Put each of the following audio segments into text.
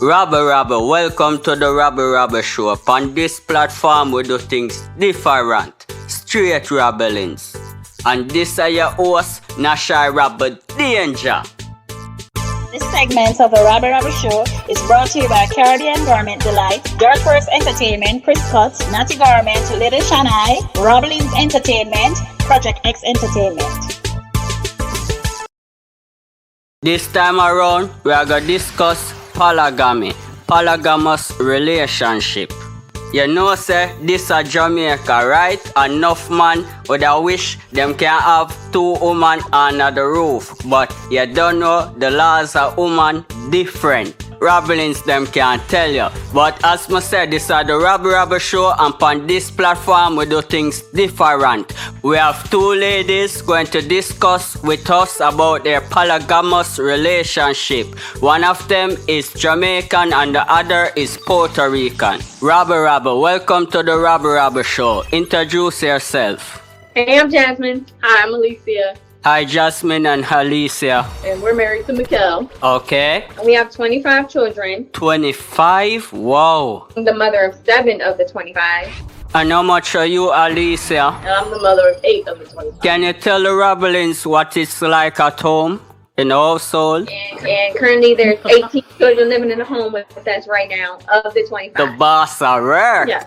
Rabble Rabble, welcome to the Rabble Rabble Show. Upon this platform we do things different, straight rabblings. And this is your host, NASH-I Rabble Danger. This segment of the Rabble Rabble Show is brought to you by Caribbean Garment Delight, Dirtworks Entertainment, Chris Cuts, Natty Garment, Little Shanai, Robblings Entertainment, Project X Entertainment. This time around, we are going to discuss polygamy, polygamous relationship. You know, say, this is Jamaica, right? Enough man would wish them can have 2 women under the roof. But you don't know the laws of woman different. Rabblings them can tell you. But as I said, this is the Rabble Rabble Show, and on this platform we do things different. We have 2 ladies going to discuss with us about their polygamous relationship. One of them is Jamaican and the other is Puerto Rican. Rabble Rabble, welcome to the Rabble Rabble Show. Introduce yourself. Hey, I'm Jasmine. Hi, I'm Alicia. Hi, Jasmine and Alicia. And we're married to Mikkel. Okay. We have 25 children. 25? Wow. I'm the mother of 7 of the 25. And how much are you, Alicia? And I'm the mother of 8 of the 25. Can you tell the Rabblings what it's like at home, in the household? And currently there's 18 children living in the home with us right now of the 25. The boss are rare. Yeah.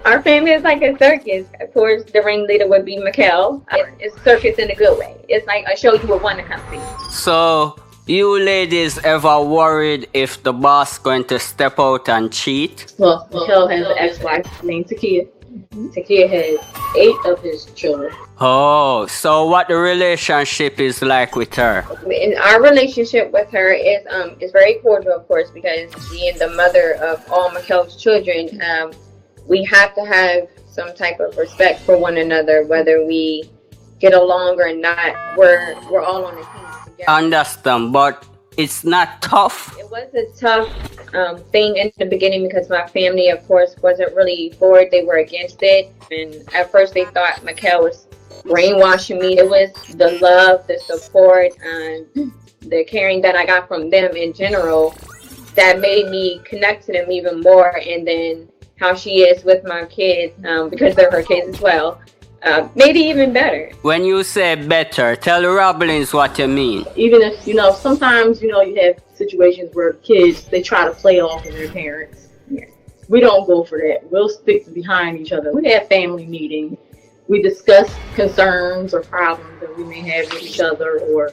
Our family is like a circus. Of course, the ringleader would be Mikkel. It's a circus in a good way. It's like a show you would want to come see. So, you ladies ever worried if the boss going to step out and cheat? Well, Mikkel has an ex-wife named Takia. Takia has 8 of his children. Oh, so what the relationship is like with her? And our relationship with her is very cordial, of course, because being the mother of all Mikkel's children, we have to have some type of respect for one another, whether we get along or not. We're all on the team together. Understand, but it's not tough. It was a tough thing in the beginning because my family, of course, wasn't really for it. They were against it. And at first they thought Mikkel was brainwashing me. It was the love, the support, and the caring that I got from them in general that made me connect to them even more. And then how she is with my kids, because they're her kids as well, maybe even better. When you say better, tell the Rabblings what you mean. Even if, sometimes, you have situations where kids, they try to play off of their parents. Yeah. We don't go for that. We'll stick behind each other. We have family meetings. We discuss concerns or problems that we may have with each other or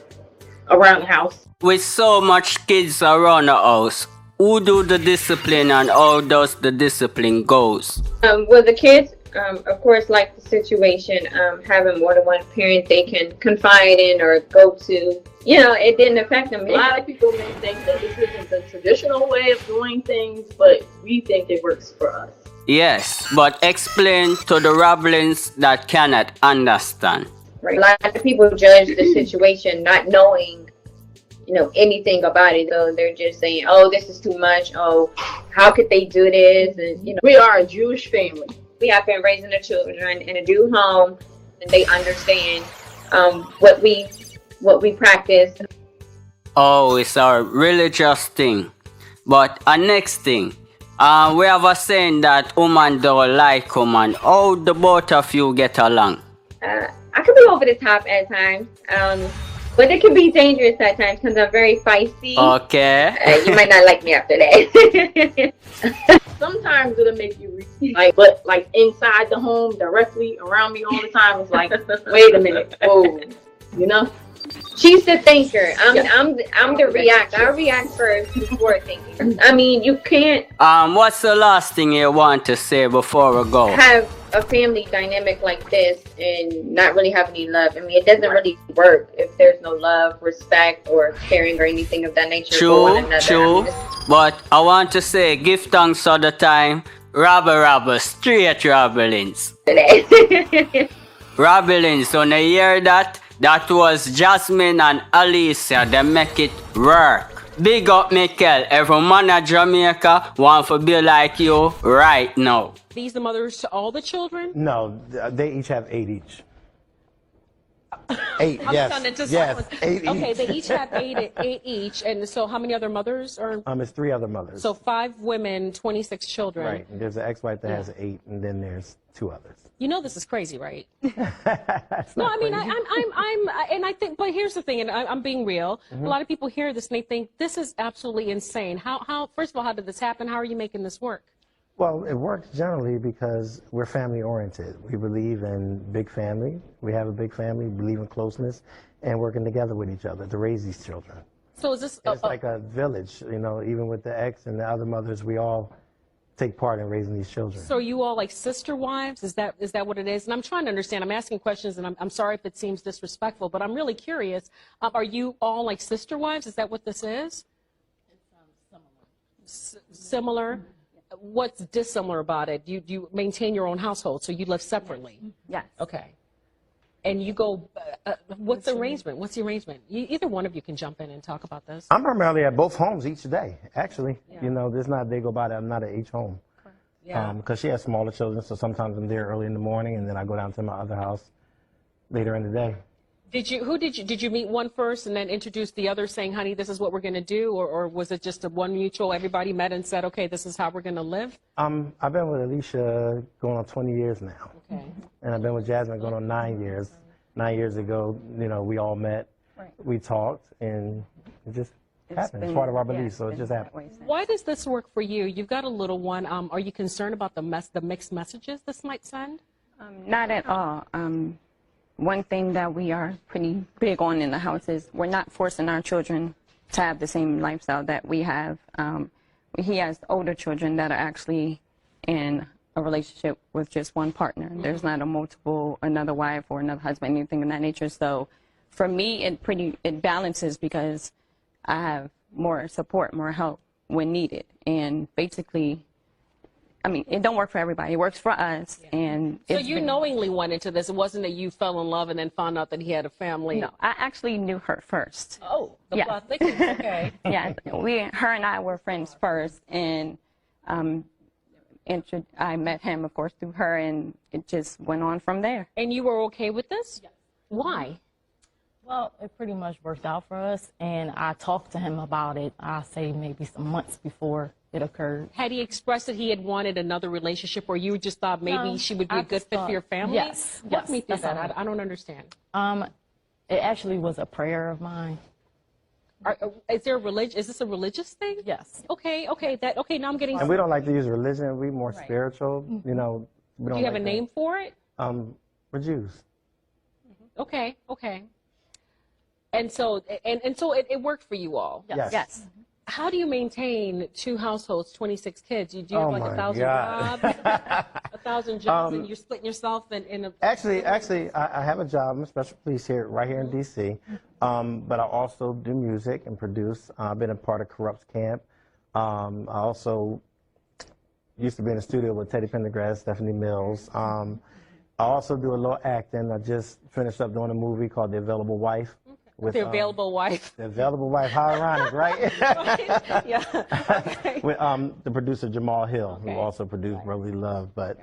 around the house. With so much kids around the house, who do the discipline and how does the discipline goes? Well, the kids, of course, like the situation, having more than one parent they can confide in or go to, it didn't affect them. A lot of people may think that this isn't the traditional way of doing things, but we think it works for us. Yes, but explain to the Rabblings that cannot understand. Right. A lot of people judge the situation not knowing, anything about it. So they're just saying, oh, this is too much. Oh, how could they do this? And, we are a Jewish family. We have been raising the children in a Jew home, and they understand what we practice. Oh, it's a religious thing. But a next thing, we have a saying that woman don't like woman. How the both of you get along? I could be over the top at times, but it can be dangerous at times because I'm very feisty. Okay. You might not like me after that. Sometimes it'll make you but inside the home, directly around me all the time, it's like, wait a minute, whoa, She's the thinker. I'm the reactor. I react first before thinking. I mean, you can't. What's the last thing you want to say before we go? Have a family dynamic like this and not really have any love. I mean, it doesn't really work if there's no love, respect, or caring or anything of that nature for one another. True. But I want to say, give thanks all the time. Rabble Rabble, straight rabblings. Rabblings, when you hear that? That was Jasmine and Alicia. They make it work. Big up Mikkel. Every man in Jamaica want to be like you right now. These the mothers to all the children? No, they each have 8 each. 8, I'm yes. stunned into Yes, silence. 8 Okay, each. they each have eight each. And so how many other mothers are? It's 3 other mothers. So 5 women, 26 children. Right. And there's an ex-wife that has 8, and then there's 2 others. You know this is crazy, right? That's No, not I mean, crazy. and I think, but here's the thing, and I'm being real. Mm-hmm. A lot of people hear this and they think this is absolutely insane. How, first of all, how did this happen? How are you making this work? Well, it works generally because we're family oriented. We believe in big family. We have a big family, believe in closeness, and working together with each other to raise these children. So is this? It's like a village, you know, even with the ex and the other mothers, we all take part in raising these children. So are you all like sister wives? Is that what it is? And I'm trying to understand. I'm asking questions, and I'm sorry if it seems disrespectful, but I'm really curious. Are you all like sister wives? Is that what this is? It's similar. What's dissimilar about it? You maintain your own household, so you live separately. Yes. Okay. And you go. What's the arrangement? What's the arrangement? Either one of you can jump in and talk about this. I'm primarily at both homes each day, actually. You know, there's not, they go by that I'm not at each home. Yeah. Because she has smaller children, so sometimes I'm there early in the morning, and then I go down to my other house later in the day. Did you meet one first and then introduce the other, saying, "Honey, this is what we're going to do," or was it just a one mutual? Everybody met and said, "Okay, this is how we're going to live." I've been with Alicia going on 20 years now. Okay. And I've been with Jasmine going on 9 years. 9 years ago, you know, we all met, we talked, and it just happened. It's part of our belief, so it just happened. Why does this work for you? You've got a little one. Are you concerned about the mixed messages this might send? Not at all. One thing that we are pretty big on in the house is we're not forcing our children to have the same lifestyle that we have. He has older children that are actually in a relationship with just one partner. There's not another wife or another husband, anything of that nature. So for me, it balances because I have more support, more help when needed. And basically, I mean, it don't work for everybody. It works for us. And So you knowingly went into this. It wasn't that you fell in love and then found out that he had a family. No, I actually knew her first. Oh, the Yeah. plot thickens. Okay. Yeah, her and I were friends first, and I met him, of course, through her, and it just went on from there. And you were okay with this? Yes. Why? Well, it pretty much worked out for us, and I talked to him about it, I'll say maybe some months before it occurred. Had he expressed that he had wanted another relationship, or you just thought maybe No, she would be I a good just fit thought- for your family? Yes, Walk yes, me through that's that. all. I don't understand. It actually was a prayer of mine. Is this a religious thing? Yes. Okay, now I'm getting. And we don't like to use religion. We're more spiritual, you know. We don't Do you have like a that. name for it? We're Jews. Okay. And so it worked for you all. Yes. Yes. How do you maintain 2 households, 26 kids? You do have Oh like my 1,000 God. jobs, 1,000 jobs, and you're splitting yourself in a. Actually, I have a job. I'm a special police right here in D.C. But I also do music and produce. I've been a part of Corrupt's Camp. I also used to be in the studio with Teddy Pendergrass, Stephanie Mills. I also do a little acting. I just finished up doing a movie called The Available Wife. With, The Available Wife. The Available Wife. How ironic, right? Right? Yeah. Okay. With the producer Jamal Hill, Okay. who also produced Brotherly Love. But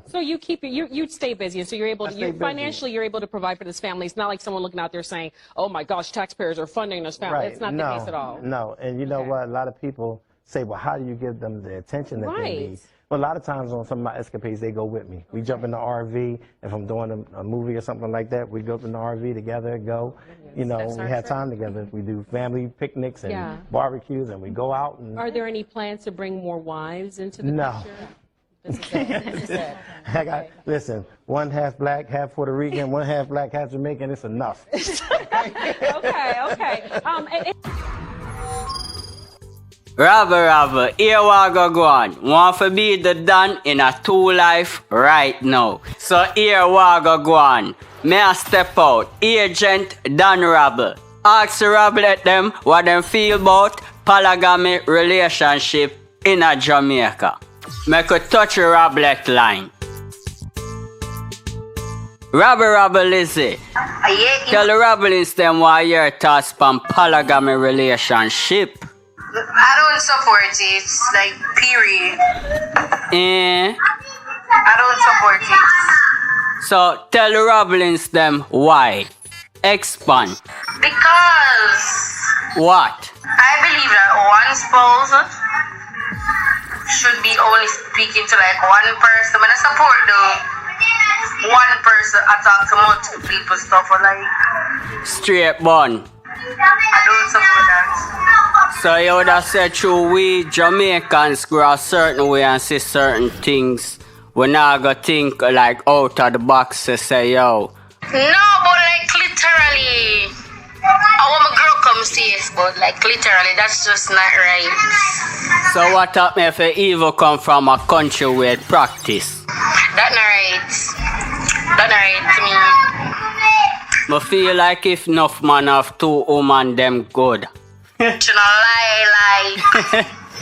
So you keep you stay busy, and so you're able I to stay busy. financially you're able to provide for this family. It's not like someone looking out there saying, "Oh my gosh, taxpayers are funding this family." right. It's not no, the case at all. No, and you know Okay. what? A lot of people say, well, how do you give them the attention that Right. they need? Well, a lot of times on some of my escapades, they go with me. We jump in the RV. If I'm doing a movie or something like that, we go up in the RV together, go. You know, That's we our have trip. time together. We do family picnics and Yeah. barbecues, and we go out. And Are there any plans to bring more wives into the No. picture? This is it. This is it. I got, listen, one half black, half Puerto Rican, one half black, half Jamaican. It's enough. Okay. Rabble, here we go on. Want to be the Don in a 2 life right now. So here we go on. May I step out, Agent Don Rabble. Ask the Rabble at them what them feel about polygamy relationship in a Jamaica. Make a touch a Rabble line. Rabble Lizzie. Tell the Rabblings them why your thoughts on polygamy relationship. I don't support it, like, period. I don't support it. So tell the Rabblings them why. Expand. Because What? I believe that one spouse should be only speaking to like one person. But I support the one person I talk to multiple people stuff like Straight bun. I don't support that. So you would have said through we Jamaicans grow a certain way and see certain things. We not gonna think like out of the box to say yo. No, but like literally I want my girl come see us, but like literally that's just not right. So what happen if the evil come from a country where it practice? That not right. That not right to me. I feel like if enough man have two women them good. Should not lie.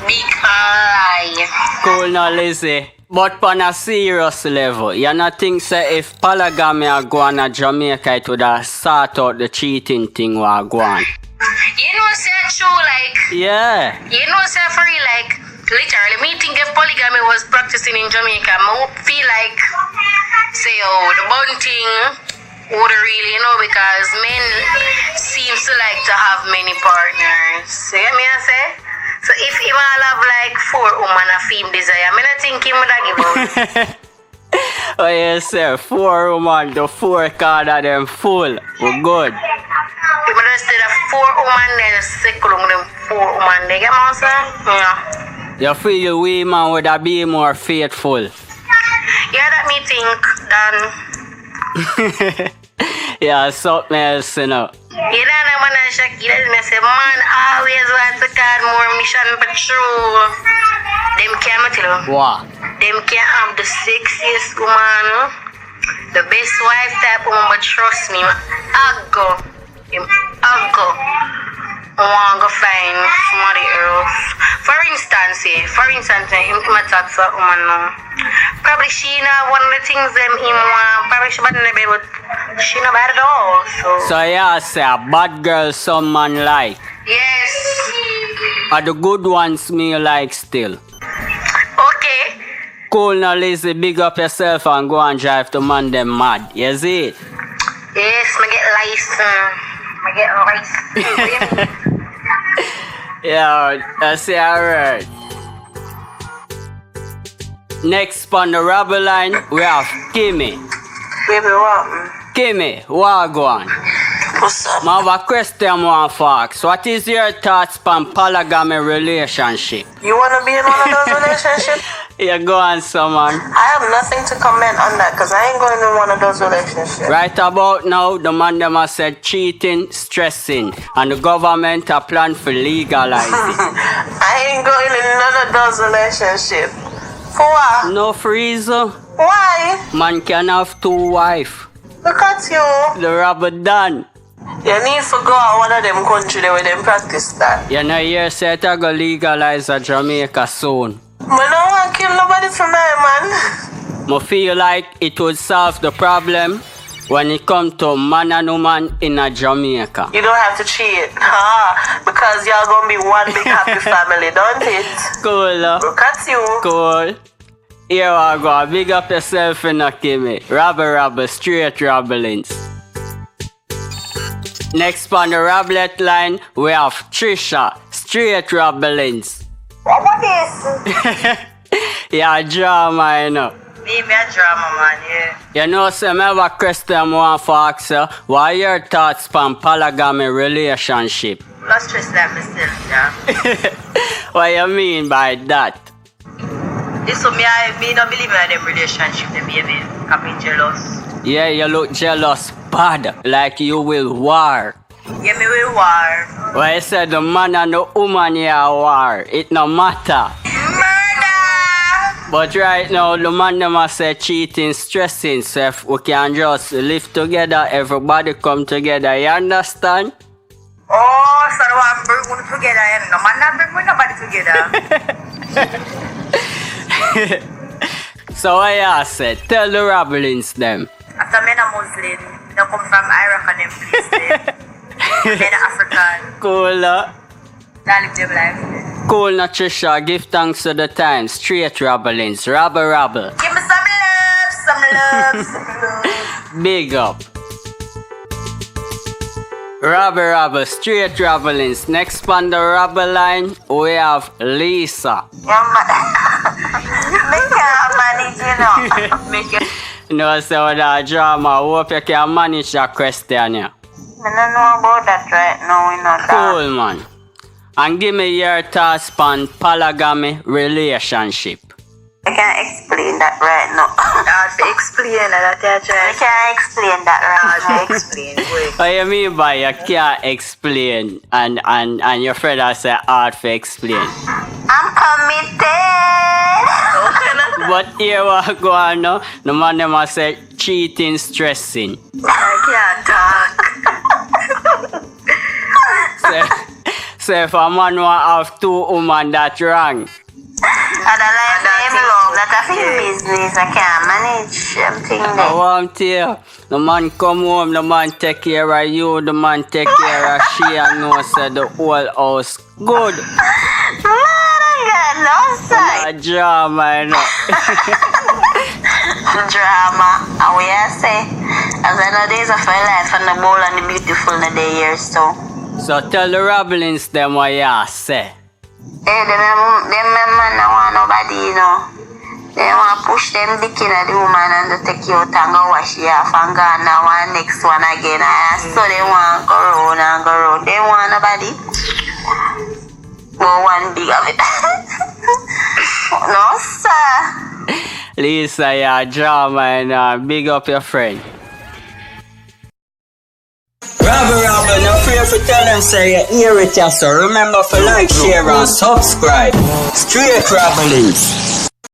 Big lie. Cool now Lizzie. But on a serious level, you not think say if polygamy are going to Jamaica it would have sort out the cheating thing while going? You know say true like Yeah. you know say for real like literally me think if polygamy was practicing in Jamaica, I would feel like say oh the bunting would really, you know, because men seems to like to have many partners. See what me I say? So if he will have like 4 women a fame desire, I don't think he would have give up. Oh yes sir, 4 women, the 4 card of them full. We're good. If I just did a 4 women, then circle on them 4 women. They get my sir? Yeah. You feel women would have be more faithful. Yeah, that me think done. Yeah, something else, you know. You know, I'm gonna Shakira and I say, man, always want to call more mission patrol. Them can't tell you. What? Them can't have the sexiest woman, the best wife type woman, but trust me, I'll go. I want to find somebody else. For instance, I'm talk to a woman now. Probably she not one of the things them him want. Probably she bad in the bed, but she not bad at all. So yeah, say a bad girl some man like. Yes. Are the good ones me like still? Okay. Cool now Lizzie, big up yourself and go and drive the man them mad. You see it? Yes, I get license. I get license. Yeah, I say alright. Next on the Rabble line, we have Kimmy. Baby, what? Kimmy, what go on? What's up? I have a question I want to ask. What is your thoughts on polygamy relationship? You want to be in one of those relationships? Yeah, go on, someone. I have nothing to comment on that because I ain't going in one of those relationships. Right about now, the man them has said cheating, stressing, and the government a plan for legalizing. I ain't going in none of those relationships. For what? No reason. Why? Man can have 2 wives. Look at you. The Rabble done. You need to go out one of them country where them practice that. You know, you said I go legalize a Jamaica soon. I don't want to kill nobody tonight, man. I feel like it would solve the problem when it comes to man and woman in a Jamaica. You don't have to cheat, because y'all gonna be one big happy family, don't it? Cool. Look at you. Cool. Here I go. Big up yourself in a Kimmy. Rabble, straight rabblings. Next on the Rablet line, we have Trisha. Straight rabblings. What about this? Yeah, drama, you know. Me a drama, man, yeah. You know, so I have a question I want to ask you. What are your thoughts on polygamy relationship? Not stress like myself, yeah. What you mean by that? This so me don't believe in them relationship, them baby. I'm jealous. Yeah, you look jealous bad, like you will war. Yeah, me will war. Well, you said the man and the woman here war. It no matter. Murder! But right now, the man them a say cheating, stressing. So if we can just live together, everybody come together. You understand? Oh, so the one bring one together, and no man not bring nobody together. So what you say? Tell the rabblings them. After men are Muslim, they come from Iraq and them place. Men are African. Cool. They live their life. Cool, Trisha. Give thanks to the time. Straight rabblings. Rabble. Give me some love. Big up. Rabble Rabble, straight rabblings. Next on the Rabble line, we have Lisa. Make a manage, you know. Make it. No, so that drama, hope you can manage that question here. I don't know about that right now, you know that. Cool, man. And give me your thoughts on polygamy relationship. I can't explain that right now. I have to explain that. I can't explain that right now. I have to explain. What you mean by you can't explain and your friend has said hard to explain? I'm committed. But here what go on now? The man them a say cheating, stressing. I can't talk. So if a man want have 2 women, that's wrong. I don't like them love. That's a business. I can't manage everything there. I want to hear. The man come home, the man take care of you, the man take care of she, and know say the whole house good. Man, I got no side. Drama, you know. Drama. And we are say, as I know days of my life and the bold and the beautiful in the years too. So tell the rabblings them what you say. Hey, them man don't want nobody, you know. They want to push them dick in the woman and to take you out and go wash you off and go on now one next one again. And so they want to go round and go round. They want nobody. Go one big of it. No, sir. Lisa, you're drama and big up your friend. Rabble Rabble, no fear for tell them say you hear it, so remember to like, share and subscribe. Straight Rabblings.